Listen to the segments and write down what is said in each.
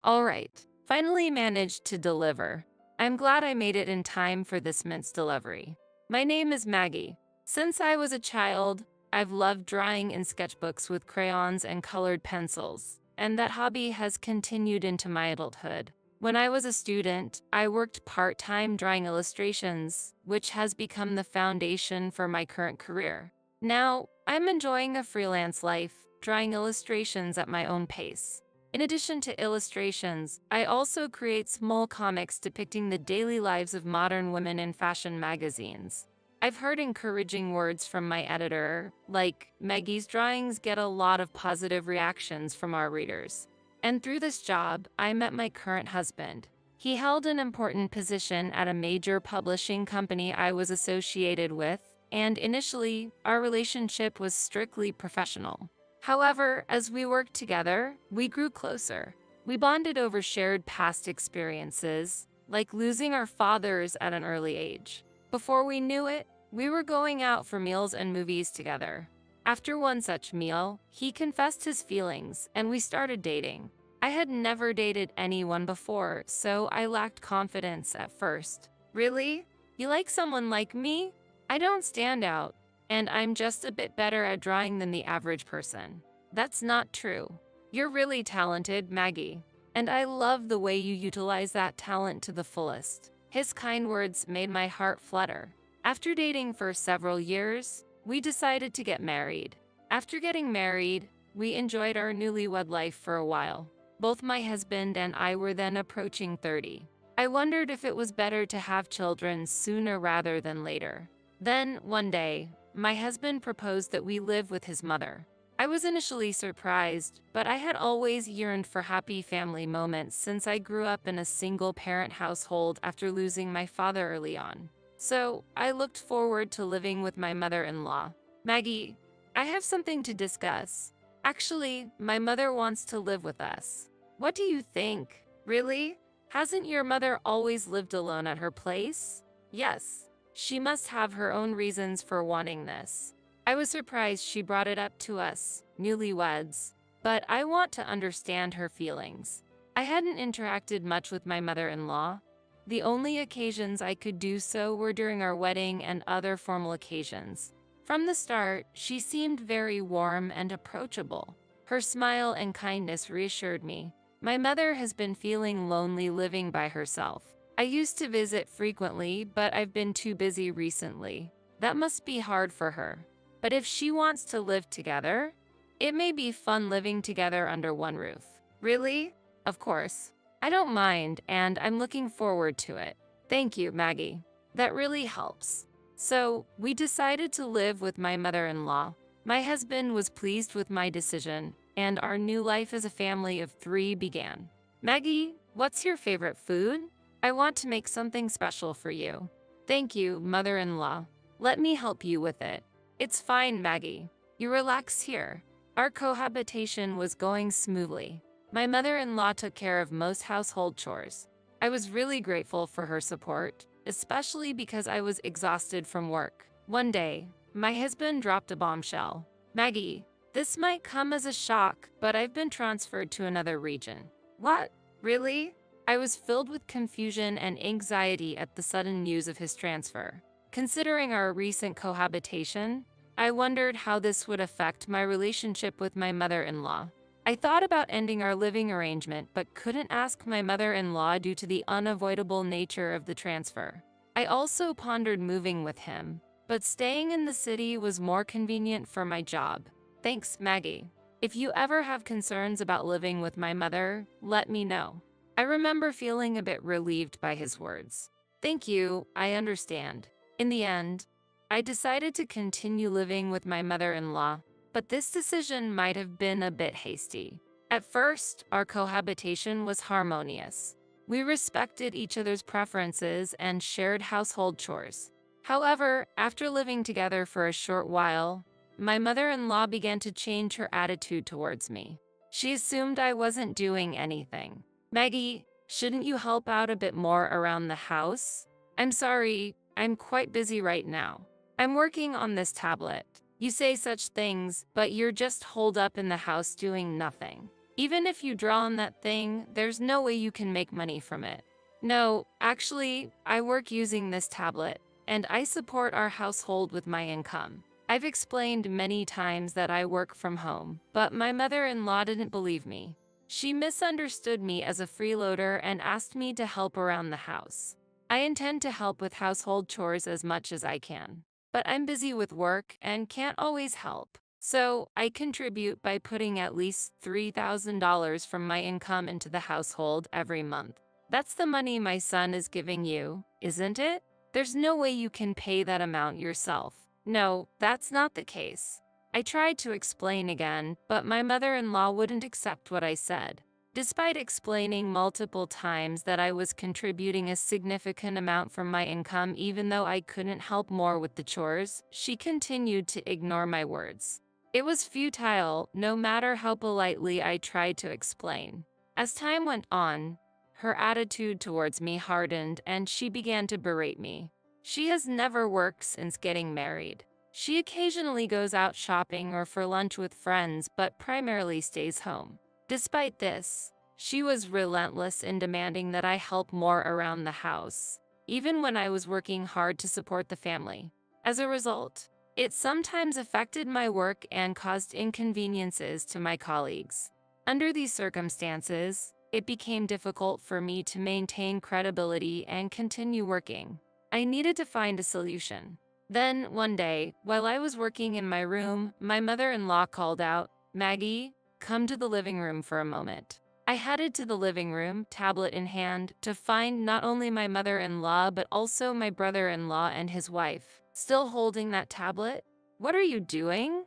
All right, finally managed to deliver. I'm glad I made it in time for this mince delivery. My name is Maggie. Since I was a child, I've loved drawing in sketchbooks with crayons and colored pencils, and that hobby has continued into my adulthood. When I was a student, I worked part-time drawing illustrations, which has become the foundation for my current career. Now, I'm enjoying a freelance life, drawing illustrations at my own pace. In addition to illustrations, I also create small comics depicting the daily lives of modern women in fashion magazines. I've heard encouraging words from my editor, like, "Maggie's drawings get a lot of positive reactions from our readers." And through this job, I met my current husband. He held an important position at a major publishing company I was associated with, and initially, our relationship was strictly professional. However, as we worked together, we grew closer. We bonded over shared past experiences, like losing our fathers at an early age. Before we knew it, we were going out for meals and movies together. After one such meal, he confessed his feelings, and we started dating. I had never dated anyone before, so I lacked confidence at first. "Really? You like someone like me? I don't stand out, and I'm just a bit better at drawing than the average person." "That's not true. You're really talented, Maggie, and I love the way you utilize that talent to the fullest." His kind words made my heart flutter. After dating for several years, we decided to get married. After getting married, we enjoyed our newlywed life for a while. Both my husband and I were then approaching 30. I wondered if it was better to have children sooner rather than later. Then, one day, my husband proposed that we live with his mother. I was initially surprised, but I had always yearned for happy family moments since I grew up in a single-parent household after losing my father early on. So, I looked forward to living with my mother-in-law. "Maggie, I have something to discuss. Actually, my mother wants to live with us. What do you think?" "Really? Hasn't your mother always lived alone at her place?" "Yes. She must have her own reasons for wanting this." I was surprised she brought it up to us, newlyweds, but I want to understand her feelings. I hadn't interacted much with my mother-in-law. The only occasions I could do so were during our wedding and other formal occasions. From the start, she seemed very warm and approachable. Her smile and kindness reassured me. My mother has been feeling lonely living by herself. I used to visit frequently, but I've been too busy recently. That must be hard for her. But if she wants to live together, it may be fun living together under one roof. "Really?" "Of course. I don't mind, and I'm looking forward to it." "Thank you, Maggie. That really helps." So, we decided to live with my mother-in-law. My husband was pleased with my decision, and our new life as a family of 3 began. "Maggie, what's your favorite food? I want to make something special for you." "Thank you, mother-in-law. Let me help you with it." "It's fine, Maggie. You relax here." Our cohabitation was going smoothly. My mother-in-law took care of most household chores. I was really grateful for her support, especially because I was exhausted from work. One day, my husband dropped a bombshell. "Maggie, this might come as a shock, but I've been transferred to another region." "What? Really?" I was filled with confusion and anxiety at the sudden news of his transfer. Considering our recent cohabitation, I wondered how this would affect my relationship with my mother-in-law. I thought about ending our living arrangement but couldn't ask my mother-in-law due to the unavoidable nature of the transfer. I also pondered moving with him, but staying in the city was more convenient for my job. "Thanks, Maggie. If you ever have concerns about living with my mother, let me know." I remember feeling a bit relieved by his words. "Thank you, I understand." In the end, I decided to continue living with my mother-in-law, but this decision might have been a bit hasty. At first, our cohabitation was harmonious. We respected each other's preferences and shared household chores. However, after living together for a short while, my mother-in-law began to change her attitude towards me. She assumed I wasn't doing anything. "Maggie, shouldn't you help out a bit more around the house?" "I'm sorry, I'm quite busy right now. I'm working on this tablet." "You say such things, but you're just holed up in the house doing nothing." Even if you draw on that thing, there's no way you can make money from it. No, actually, I work using this tablet, and I support our household with my income. I've explained many times that I work from home, but my mother-in-law didn't believe me. She misunderstood me as a freeloader and asked me to help around the house. I intend to help with household chores as much as I can, but I'm busy with work and can't always help. So I contribute by putting at least $3,000 from my income into the household every month. That's the money my son is giving you, isn't it? There's no way you can pay that amount yourself. No, that's not the case. I tried to explain again, but my mother-in-law wouldn't accept what I said. Despite explaining multiple times that I was contributing a significant amount from my income even though I couldn't help more with the chores, she continued to ignore my words. It was futile, no matter how politely I tried to explain. As time went on, her attitude towards me hardened and she began to berate me. She has never worked since getting married. She occasionally goes out shopping or for lunch with friends, but primarily stays home. Despite this, she was relentless in demanding that I help more around the house, even when I was working hard to support the family. As a result, it sometimes affected my work and caused inconveniences to my colleagues. Under these circumstances, it became difficult for me to maintain credibility and continue working. I needed to find a solution. Then, one day, while I was working in my room, my mother-in-law called out, "Maggie, come to the living room for a moment." I headed to the living room, tablet in hand, to find not only my mother-in-law but also my brother-in-law and his wife, still holding that tablet. "What are you doing?"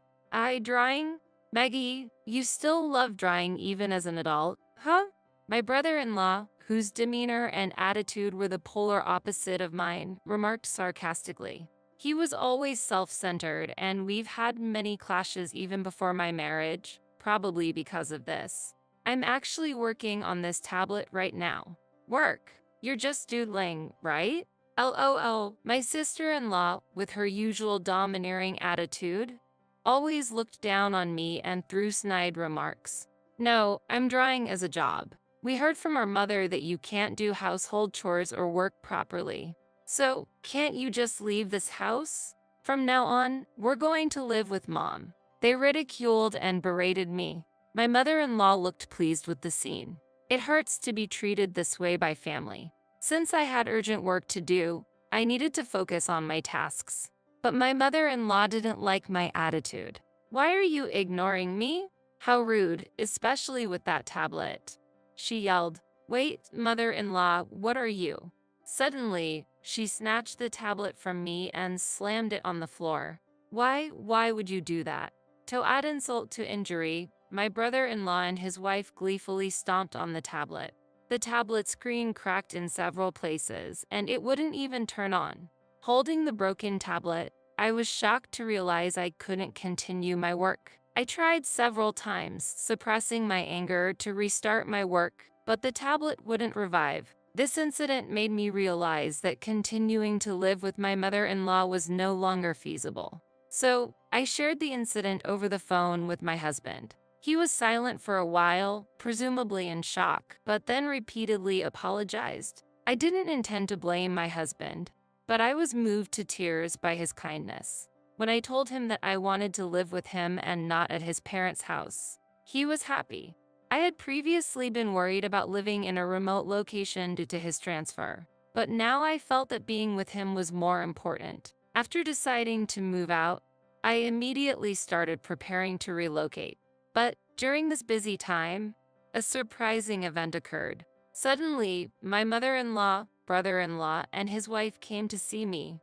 Drawing." "Maggie, you still love drawing even as an adult, huh?" My brother-in-law, whose demeanor and attitude were the polar opposite of mine, remarked sarcastically. He was always self-centered, and we've had many clashes even before my marriage, probably because of this. "I'm actually working on this tablet right now." "Work? You're just doodling, right?" LOL. My sister-in-law, with her usual domineering attitude, always looked down on me and threw snide remarks. "No, I'm drawing as a job. We heard from our mother that you can't do household chores or work properly. So, can't you just leave this house? From now on, we're going to live with Mom." They ridiculed and berated me. My mother-in-law looked pleased with the scene. It hurts to be treated this way by family. Since I had urgent work to do, I needed to focus on my tasks. But my mother-in-law didn't like my attitude. "Why are you ignoring me? How rude, especially with that tablet," she yelled. "Wait, mother-in-law, what are you?" Suddenly, she snatched the tablet from me and slammed it on the floor. Why would you do that?" To add insult to injury, my brother-in-law and his wife gleefully stomped on the tablet. The tablet screen cracked in several places, and it wouldn't even turn on. Holding the broken tablet, I was shocked to realize I couldn't continue my work. I tried several times, suppressing my anger to restart my work, but the tablet wouldn't revive. This incident made me realize that continuing to live with my mother-in-law was no longer feasible. So, I shared the incident over the phone with my husband. He was silent for a while, presumably in shock, but then repeatedly apologized. I didn't intend to blame my husband, but I was moved to tears by his kindness. When I told him that I wanted to live with him and not at his parents' house, he was happy. I had previously been worried about living in a remote location due to his transfer, but now I felt that being with him was more important. After deciding to move out, I immediately started preparing to relocate. But during this busy time, a surprising event occurred. Suddenly, my mother-in-law, brother-in-law, and his wife came to see me.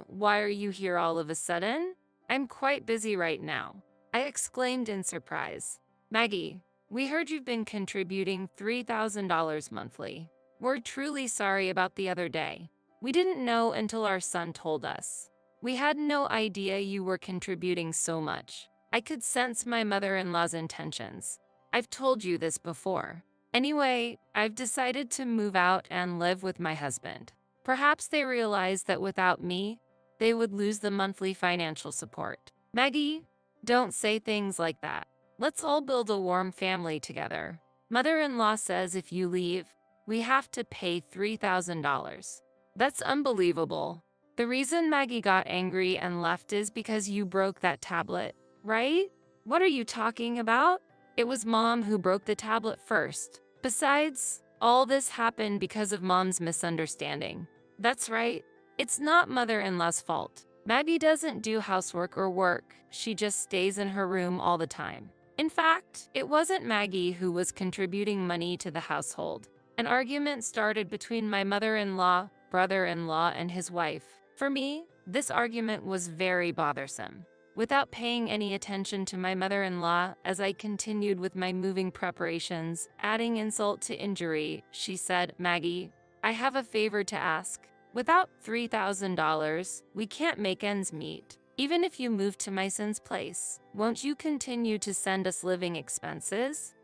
Why are you here all of a sudden?" "I'm quite busy right now," I exclaimed in surprise. "Maggie, we heard you've been contributing $3,000 monthly. We're truly sorry about the other day. We didn't know until our son told us. We had no idea you were contributing so much." I could sense my mother-in-law's intentions. "I've told you this before. Anyway, I've decided to move out and live with my husband. Perhaps they realized that without me, they would lose the monthly financial support." "Maggie, don't say things like that. Let's all build a warm family together. Mother-in-law says if you leave, we have to pay $3,000. That's unbelievable. The reason Maggie got angry and left is because you broke that tablet, right? What are you talking about? It was Mom who broke the tablet first. Besides, all this happened because of Mom's misunderstanding. That's right. It's not mother-in-law's fault. Maggie doesn't do housework or work. She just stays in her room all the time. In fact, it wasn't Maggie who was contributing money to the household. An argument started between my mother-in-law, brother-in-law, and his wife. For me, this argument was very bothersome. Without paying any attention to my mother-in-law, as I continued with my moving preparations, adding insult to injury, she said, "Maggie, I have a favor to ask. Without $3,000, we can't make ends meet. Even if you move to my son's place, won't you continue to send us living expenses?"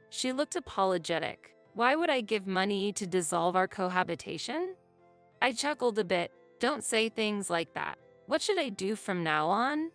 She looked apologetic. Why would I give money to dissolve our cohabitation? I chuckled a bit. Don't say things like that. What should I do from now on?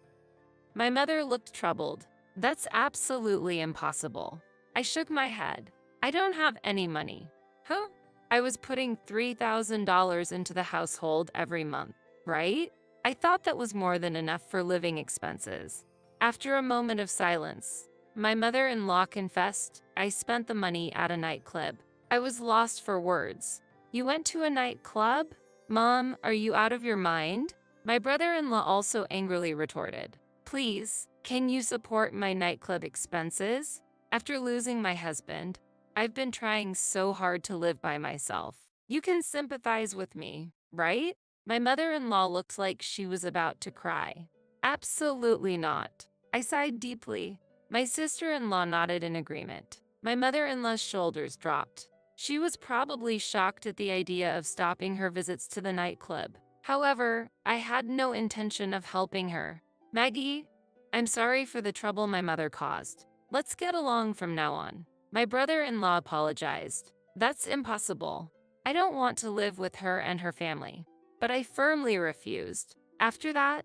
My mother looked troubled. That's absolutely impossible. I shook my head. I don't have any money. Huh? I was putting $3,000 into the household every month, right? I thought that was more than enough for living expenses. After a moment of silence, my mother-in-law confessed, "I spent the money at a nightclub." I was lost for words. "You went to a nightclub? Mom, are you out of your mind?" My brother-in-law also angrily retorted, "Please, can you support my nightclub expenses? After losing my husband, I've been trying so hard to live by myself. You can sympathize with me, right?" My mother-in-law looked like she was about to cry. "Absolutely not." I sighed deeply. My sister-in-law nodded in agreement. My mother-in-law's shoulders dropped. She was probably shocked at the idea of stopping her visits to the nightclub. However, I had no intention of helping her. "Maggie, I'm sorry for the trouble my mother caused. Let's get along from now on." My brother-in-law apologized. "That's impossible. I don't want to live with her and her family." But I firmly refused. After that,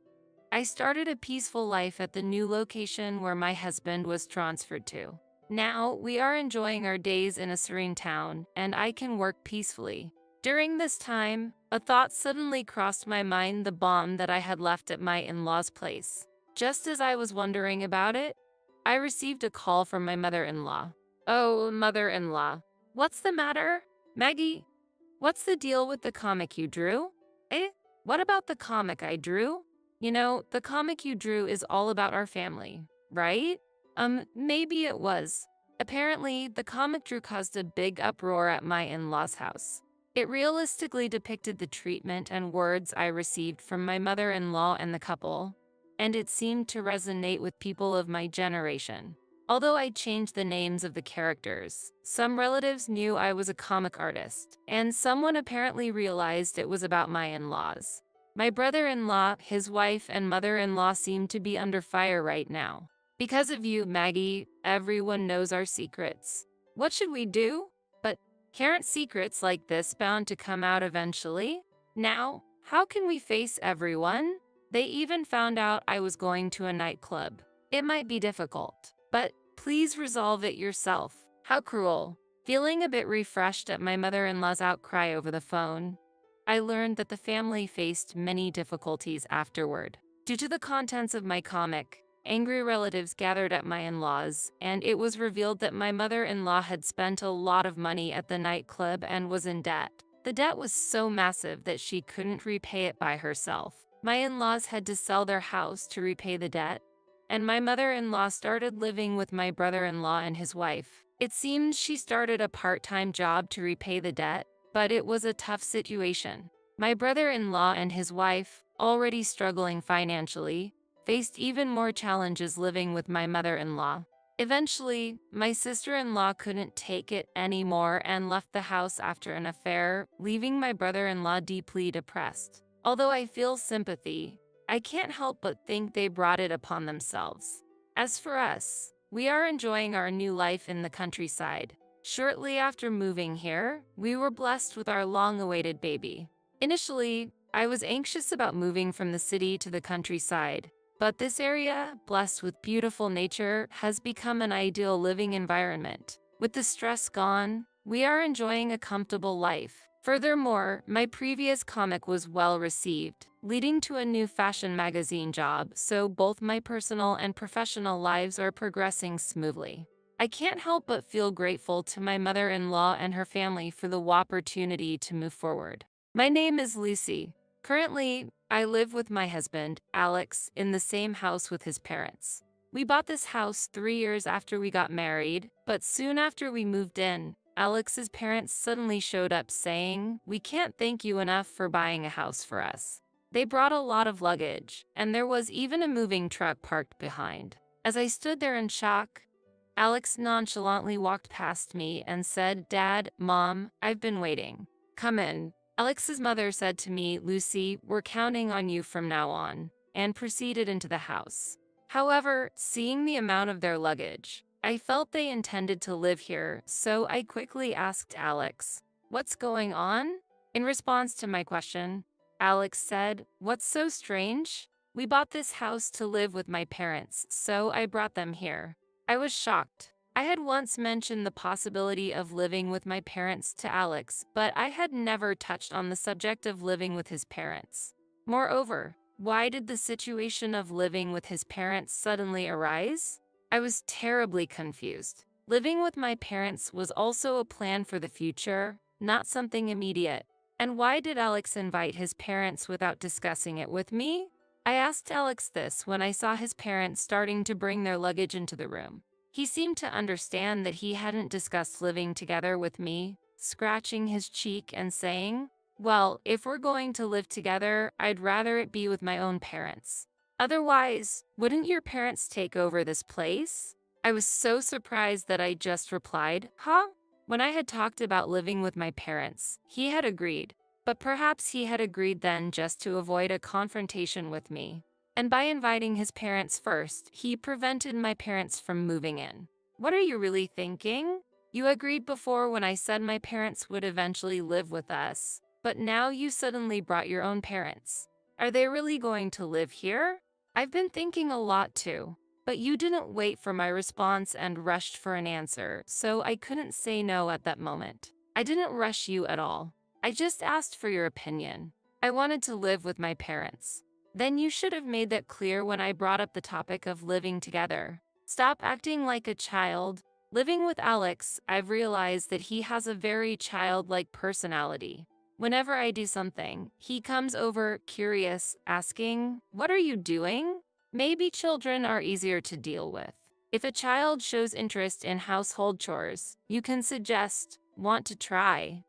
I started a peaceful life at the new location where my husband was transferred to. Now, we are enjoying our days in a serene town, and I can work peacefully. During this time, a thought suddenly crossed my mind: the bomb that I had left at my in-laws' place. Just as I was wondering about it, I received a call from my mother-in-law. "Oh, mother-in-law, what's the matter? Maggie, what's the deal with the comic you drew?" What about the comic I drew? You know, the comic you drew is all about our family, right? Maybe it was. Apparently, the comic drew caused a big uproar at my in-laws' house. It realistically depicted the treatment and words I received from my mother-in-law and the couple, and it seemed to resonate with people of my generation. Although I changed the names of the characters, some relatives knew I was a comic artist, and someone apparently realized it was about my in-laws. My brother-in-law, his wife, and mother-in-law seem to be under fire right now. Because of you, Maggie, everyone knows our secrets. What should we do? But aren't secrets like this bound to come out eventually? Now, how can we face everyone? They even found out I was going to a nightclub. It might be difficult, but please resolve it yourself. How cruel. Feeling a bit refreshed at my mother-in-law's outcry over the phone, I learned that the family faced many difficulties afterward. Due to the contents of my comic, angry relatives gathered at my in-laws, and it was revealed that my mother-in-law had spent a lot of money at the nightclub and was in debt. The debt was so massive that she couldn't repay it by herself. My in-laws had to sell their house to repay the debt, and my mother-in-law started living with my brother-in-law and his wife. It seems she started a part-time job to repay the debt, but it was a tough situation. My brother-in-law and his wife, already struggling financially, faced even more challenges living with my mother-in-law. Eventually, my sister-in-law couldn't take it anymore and left the house after an affair, leaving my brother-in-law deeply depressed. Although I feel sympathy, I can't help but think they brought it upon themselves. As for us, we are enjoying our new life in the countryside. Shortly after moving here, we were blessed with our long-awaited baby. Initially, I was anxious about moving from the city to the countryside, but this area, blessed with beautiful nature, has become an ideal living environment. With the stress gone, we are enjoying a comfortable life. Furthermore, my previous comic was well received, leading to a new fashion magazine job, so both my personal and professional lives are progressing smoothly. I can't help but feel grateful to my mother-in-law and her family for the opportunity to move forward. My name is Lucy. Currently, I live with my husband, Alex, in the same house with his parents. We bought this house 3 years after we got married, but soon after we moved in, Alex's parents suddenly showed up saying, "We can't thank you enough for buying a house for us." They brought a lot of luggage, and there was even a moving truck parked behind. As I stood there in shock, Alex nonchalantly walked past me and said, "Dad, Mom, I've been waiting. Come in." Alex's mother said to me, "Lucy, we're counting on you from now on," and proceeded into the house. However, seeing the amount of their luggage, I felt they intended to live here, so I quickly asked Alex, "What's going on?" In response to my question, Alex said, "What's so strange? We bought this house to live with my parents, so I brought them here." I was shocked. I had once mentioned the possibility of living with my parents to Alex, but I had never touched on the subject of living with his parents. Moreover, why did the situation of living with his parents suddenly arise? I was terribly confused. Living with my parents was also a plan for the future, not something immediate. And why did Alex invite his parents without discussing it with me? I asked Alex this when I saw his parents starting to bring their luggage into the room. He seemed to understand that he hadn't discussed living together with me, scratching his cheek and saying, "Well, if we're going to live together, I'd rather it be with my own parents. Otherwise, wouldn't your parents take over this place?" I was so surprised that I just replied, "Huh?" When I had talked about living with my parents, he had agreed. But perhaps he had agreed then just to avoid a confrontation with me. And by inviting his parents first, he prevented my parents from moving in. What are you really thinking? You agreed before when I said my parents would eventually live with us, but now you suddenly brought your own parents. Are they really going to live here? I've been thinking a lot too, but you didn't wait for my response and rushed for an answer, so I couldn't say no at that moment. I didn't rush you at all. I just asked for your opinion. I wanted to live with my parents. Then you should have made that clear when I brought up the topic of living together. Stop acting like a child. Living with Alex, I've realized that he has a very childlike personality. Whenever I do something, he comes over curious, asking, "What are you doing?" Maybe children are easier to deal with. If a child shows interest in household chores, you can suggest, "Want to try?"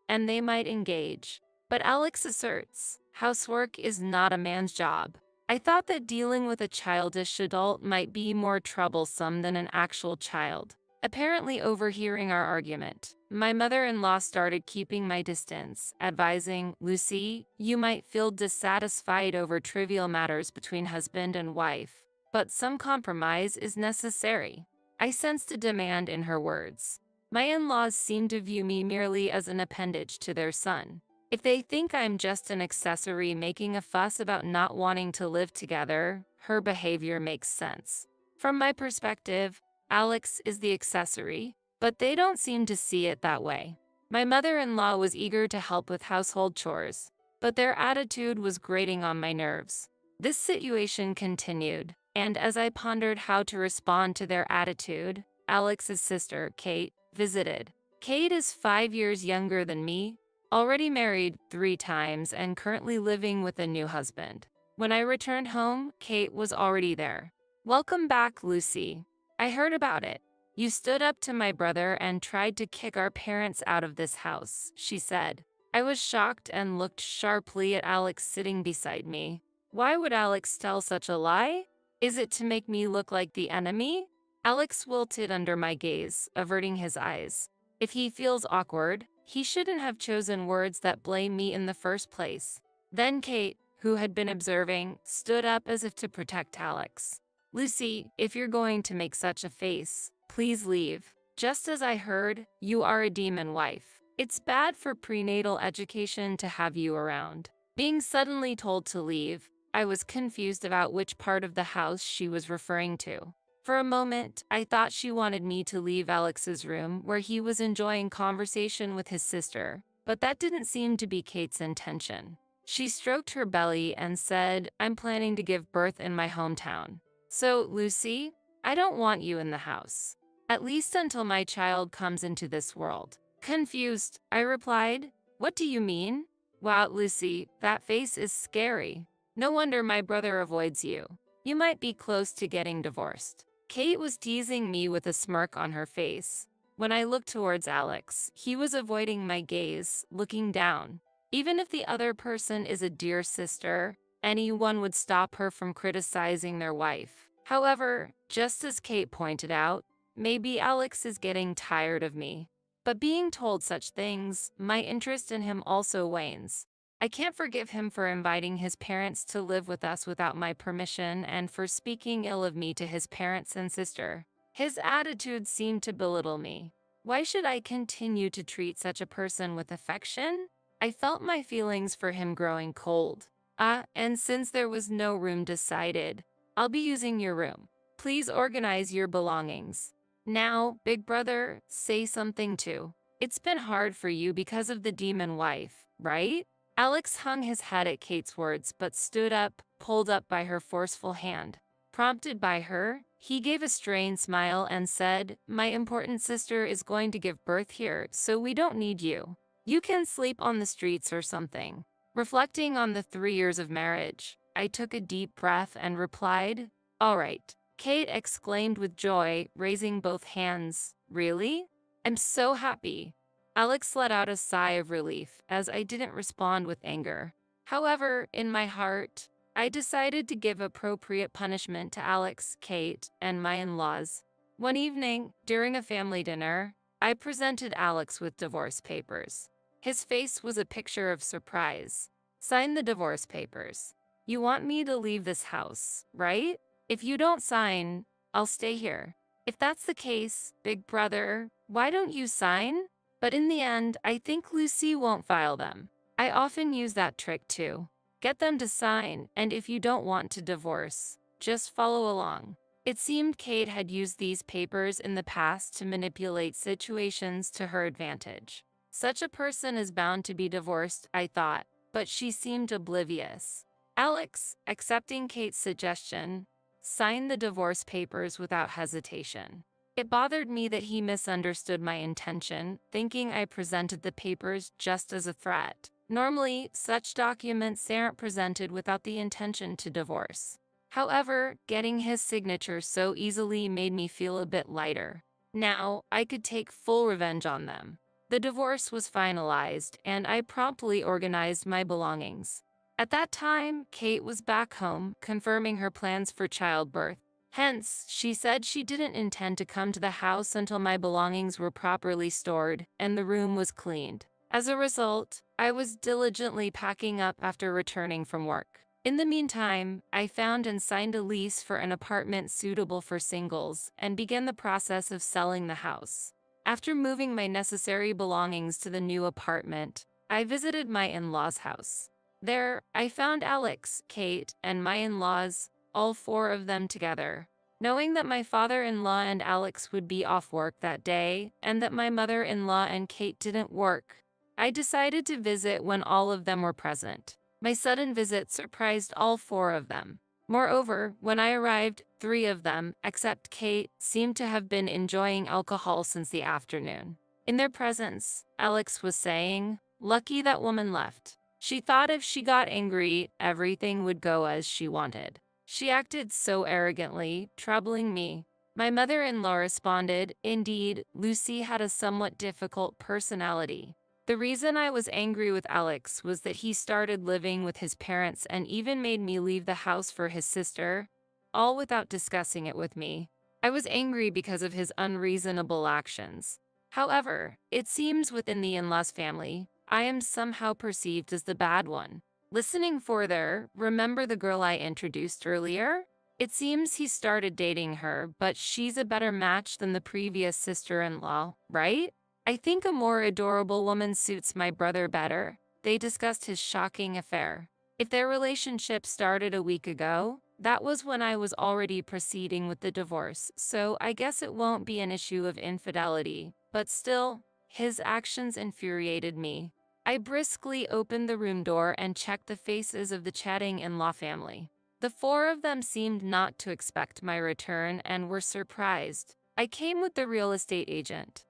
and they might engage. But Alex asserts, housework is not a man's job. I thought that dealing with a childish adult might be more troublesome than an actual child. Apparently overhearing our argument, my mother-in-law started keeping my distance, advising, "Lucy, you might feel dissatisfied over trivial matters between husband and wife, but some compromise is necessary." I sensed a demand in her words. My in-laws seem to view me merely as an appendage to their son. If they think I'm just an accessory making a fuss about not wanting to live together, her behavior makes sense. From my perspective, Alex is the accessory, but they don't seem to see it that way. My mother-in-law was eager to help with household chores, but their attitude was grating on my nerves. This situation continued, and as I pondered how to respond to their attitude, Alex's sister, Kate, visited. Kate is 5 years younger than me, already married 3 times and currently living with a new husband. When I returned home, Kate was already there. "Welcome back, Lucy. I heard about it. You stood up to my brother and tried to kick our parents out of this house," she said. I was shocked and looked sharply at Alex sitting beside me. Why would Alex tell such a lie? Is it to make me look like the enemy? Alex wilted under my gaze, averting his eyes. If he feels awkward, he shouldn't have chosen words that blame me in the first place. Then Kate, who had been observing, stood up as if to protect Alex. "Lucy, if you're going to make such a face, please leave. Just as I heard, you are a demon wife. It's bad for prenatal education to have you around." Being suddenly told to leave, I was confused about which part of the house she was referring to. For a moment, I thought she wanted me to leave Alex's room where he was enjoying conversation with his sister, but that didn't seem to be Kate's intention. She stroked her belly and said, "I'm planning to give birth in my hometown. So, Lucy, I don't want you in the house. At least until my child comes into this world." Confused, I replied, "What do you mean?" "Wow, Lucy, that face is scary. No wonder my brother avoids you. You might be close to getting divorced." Kate was teasing me with a smirk on her face. When I looked towards Alex, he was avoiding my gaze, looking down. Even if the other person is a dear sister, anyone would stop her from criticizing their wife. However, just as Kate pointed out, maybe Alex is getting tired of me. But being told such things, my interest in him also wanes. I can't forgive him for inviting his parents to live with us without my permission and for speaking ill of me to his parents and sister. His attitude seemed to belittle me. Why should I continue to treat such a person with affection? I felt my feelings for him growing cold. And since there was no room decided, "I'll be using your room. Please organize your belongings." "Now, big brother, say something too. It's been hard for you because of the demon wife, right?" Alex hung his head at Kate's words but stood up, pulled up by her forceful hand. Prompted by her, he gave a strained smile and said, "My important sister is going to give birth here, so we don't need you. You can sleep on the streets or something." Reflecting on the 3 years of marriage, I took a deep breath and replied, "All right." Kate exclaimed with joy, raising both hands. "Really? I'm so happy." Alex let out a sigh of relief, as I didn't respond with anger. However, in my heart, I decided to give appropriate punishment to Alex, Kate, and my in-laws. One evening, during a family dinner, I presented Alex with divorce papers. His face was a picture of surprise. "Sign the divorce papers. You want me to leave this house, right? If you don't sign, I'll stay here." "If that's the case, big brother, why don't you sign?" But in the end, I think Lucy won't file them. I often use that trick too. Get them to sign, and if you don't want to divorce, just follow along. It seemed Kate had used these papers in the past to manipulate situations to her advantage. Such a person is bound to be divorced, I thought, but she seemed oblivious. Alex, accepting Kate's suggestion, signed the divorce papers without hesitation. It bothered me that he misunderstood my intention, thinking I presented the papers just as a threat. Normally, such documents aren't presented without the intention to divorce. However, getting his signature so easily made me feel a bit lighter. Now, I could take full revenge on them. The divorce was finalized, and I promptly organized my belongings. At that time, Kate was back home, confirming her plans for childbirth. Hence, she said she didn't intend to come to the house until my belongings were properly stored and the room was cleaned. As a result, I was diligently packing up after returning from work. In the meantime, I found and signed a lease for an apartment suitable for singles and began the process of selling the house. After moving my necessary belongings to the new apartment, I visited my in-laws' house. There, I found Alex, Kate, and my in-laws, all 4 of them together. Knowing that my father-in-law and Alex would be off work that day, and that my mother-in-law and Kate didn't work, I decided to visit when all of them were present. My sudden visit surprised all 4 of them. Moreover, when I arrived, 3 of them, except Kate, seemed to have been enjoying alcohol since the afternoon. In their presence, Alex was saying, "Lucky that woman left. She thought if she got angry, everything would go as she wanted. She acted so arrogantly, troubling me." My mother-in-law responded, "Indeed, Lucy had a somewhat difficult personality." The reason I was angry with Alex was that he started living with his parents and even made me leave the house for his sister, all without discussing it with me. I was angry because of his unreasonable actions. However, it seems within the in-laws family, I am somehow perceived as the bad one. Listening further, remember the girl I introduced earlier? It seems he started dating her, but she's a better match than the previous sister-in-law, right? I think a more adorable woman suits my brother better. They discussed his shocking affair. If their relationship started a week ago, that was when I was already proceeding with the divorce, so I guess it won't be an issue of infidelity. But still, his actions infuriated me. I briskly opened the room door and checked the faces of the chatting in-law family. The four of them seemed not to expect my return and were surprised. I came with the real estate agent.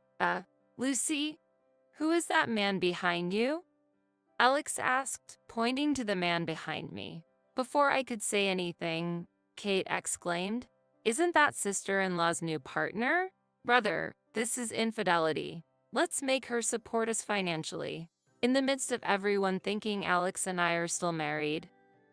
Lucy? Who is that man behind you? Alex asked, pointing to the man behind me. Before I could say anything, Kate exclaimed, "Isn't that sister-in-law's new partner? Brother, this is infidelity. Let's make her support us financially." In the midst of everyone thinking Alex and I are still married,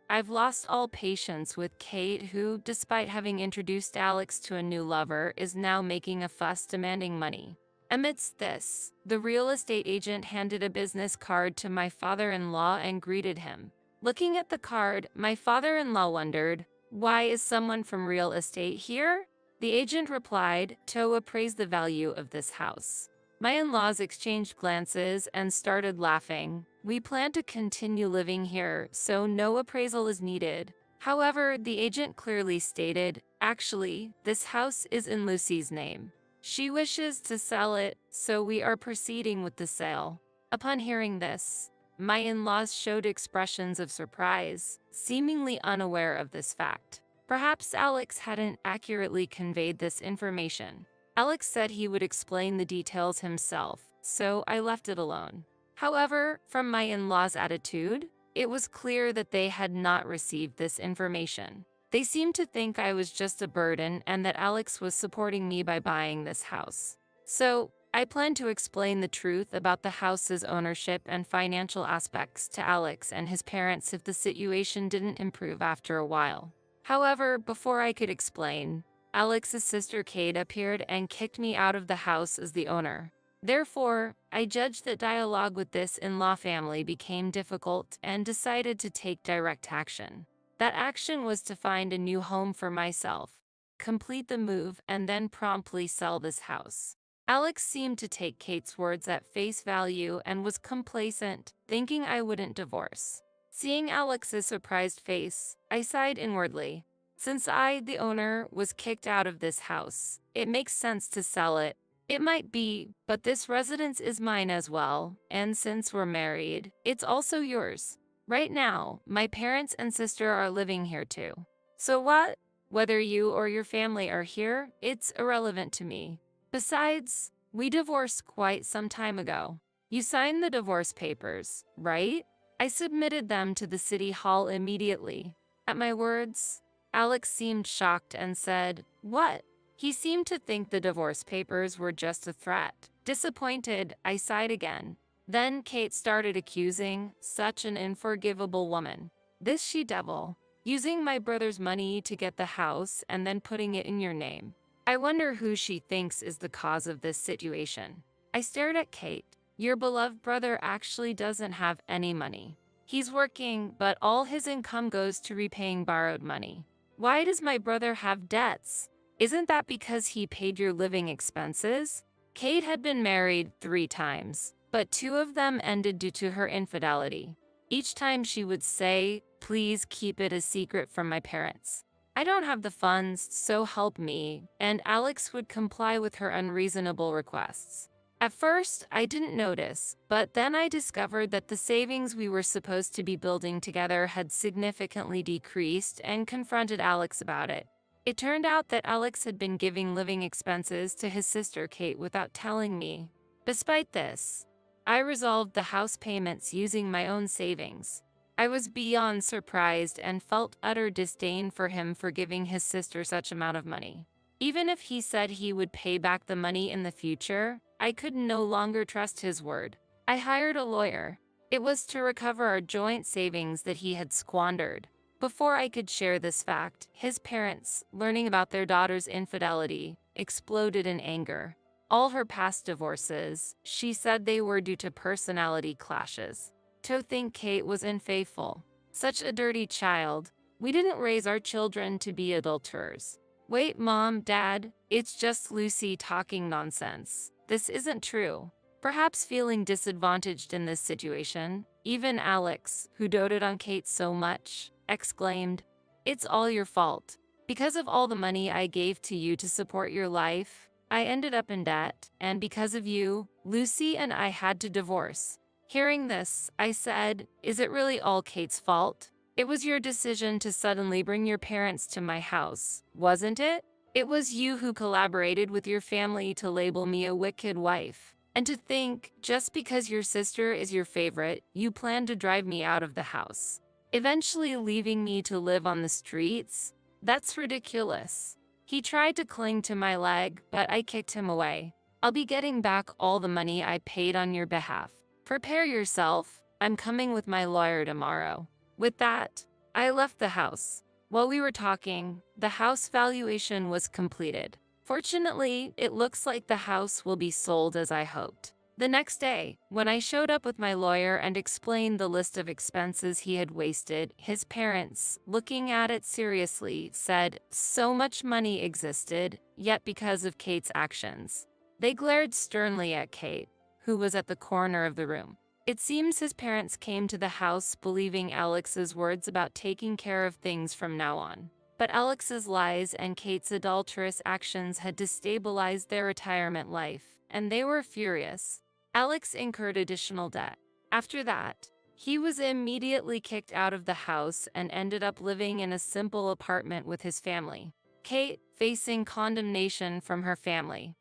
I've lost all patience with Kate, who, despite having introduced Alex to a new lover, is now making a fuss demanding money. Amidst this, the real estate agent handed a business card to my father-in-law and greeted him. Looking at the card, my father-in-law wondered, "Why is someone from real estate here?" The agent replied, "To appraise the value of this house." My in-laws exchanged glances and started laughing. "We plan to continue living here, so no appraisal is needed." However, the agent clearly stated, "Actually, this house is in Lucy's name. She wishes to sell it, so we are proceeding with the sale." Upon hearing this, my in-laws showed expressions of surprise, seemingly unaware of this fact. Perhaps Alex hadn't accurately conveyed this information. Alex said he would explain the details himself, so I left it alone. However, from my in-laws' attitude, it was clear that they had not received this information. They seemed to think I was just a burden and that Alex was supporting me by buying this house. So, I planned to explain the truth about the house's ownership and financial aspects to Alex and his parents if the situation didn't improve after a while. However, before I could explain, Alex's sister Kate appeared and kicked me out of the house as the owner. Therefore, I judged that dialogue with this in-law family became difficult and decided to take direct action. That action was to find a new home for myself, complete the move, and then promptly sell this house. Alex seemed to take Kate's words at face value and was complacent, thinking I wouldn't divorce. Seeing Alex's surprised face, I sighed inwardly. Since I, the owner, was kicked out of this house, it makes sense to sell it. It might be, but this residence is mine as well, and since we're married, it's also yours. Right now, my parents and sister are living here too. So what? Whether you or your family are here, it's irrelevant to me. Besides, we divorced quite some time ago. You signed the divorce papers, right? I submitted them to the city hall immediately. At my words, Alex seemed shocked and said, "What?" He seemed to think the divorce papers were just a threat. Disappointed, I sighed again. Then Kate started accusing, "Such an unforgivable woman. This she-devil, using my brother's money to get the house and then putting it in your name. I wonder who she thinks is the cause of this situation." I stared at Kate. "Your beloved brother actually doesn't have any money. He's working, but all his income goes to repaying borrowed money. Why does my brother have debts? Isn't that because he paid your living expenses?" Kate had been married 3 times, but 2 of them ended due to her infidelity. Each time she would say, "Please keep it a secret from my parents. I don't have the funds, so help me," and Alex would comply with her unreasonable requests. At first, I didn't notice, but then I discovered that the savings we were supposed to be building together had significantly decreased and confronted Alex about it. It turned out that Alex had been giving living expenses to his sister Kate without telling me. Despite this, I resolved the house payments using my own savings. I was beyond surprised and felt utter disdain for him for giving his sister such amount of money. Even if he said he would pay back the money in the future, I could no longer trust his word. I hired a lawyer. It was to recover our joint savings that he had squandered. Before I could share this fact, his parents, learning about their daughter's infidelity, exploded in anger. All her past divorces, she said they were due to personality clashes. To think Kate was unfaithful. Such a dirty child. We didn't raise our children to be adulterers. Wait, Mom, Dad, it's just Lucy talking nonsense. This isn't true. Perhaps feeling disadvantaged in this situation, even Alex, who doted on Kate so much, exclaimed, "It's all your fault. Because of all the money I gave to you to support your life, I ended up in debt, and because of you, Lucy and I had to divorce." Hearing this, I said, "Is it really all Kate's fault? It was your decision to suddenly bring your parents to my house, wasn't it? It was you who collaborated with your family to label me a wicked wife. And to think, just because your sister is your favorite, you plan to drive me out of the house, eventually leaving me to live on the streets? That's ridiculous." He tried to cling to my leg, but I kicked him away. "I'll be getting back all the money I paid on your behalf. Prepare yourself, I'm coming with my lawyer tomorrow." With that, I left the house. While we were talking, the house valuation was completed. Fortunately, it looks like the house will be sold as I hoped. The next day, when I showed up with my lawyer and explained the list of expenses he had wasted, his parents, looking at it seriously, said so much money existed, yet because of Kate's actions. They glared sternly at Kate, who was at the corner of the room. It seems his parents came to the house believing Alex's words about taking care of things from now on. But Alex's lies and Kate's adulterous actions had destabilized their retirement life, and they were furious. Alex incurred additional debt. After that, he was immediately kicked out of the house and ended up living in a simple apartment with his family. Kate, facing condemnation from her family,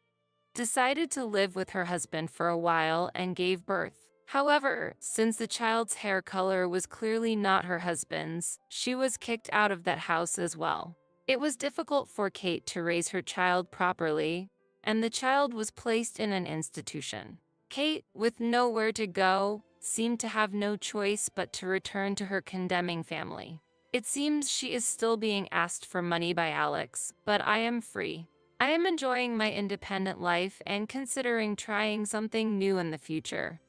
decided to live with her husband for a while and gave birth. However, since the child's hair color was clearly not her husband's, she was kicked out of that house as well. It was difficult for Kate to raise her child properly, and the child was placed in an institution. Kate, with nowhere to go, seemed to have no choice but to return to her condemning family. It seems she is still being asked for money by Alex, but I am free. I am enjoying my independent life and considering trying something new in the future.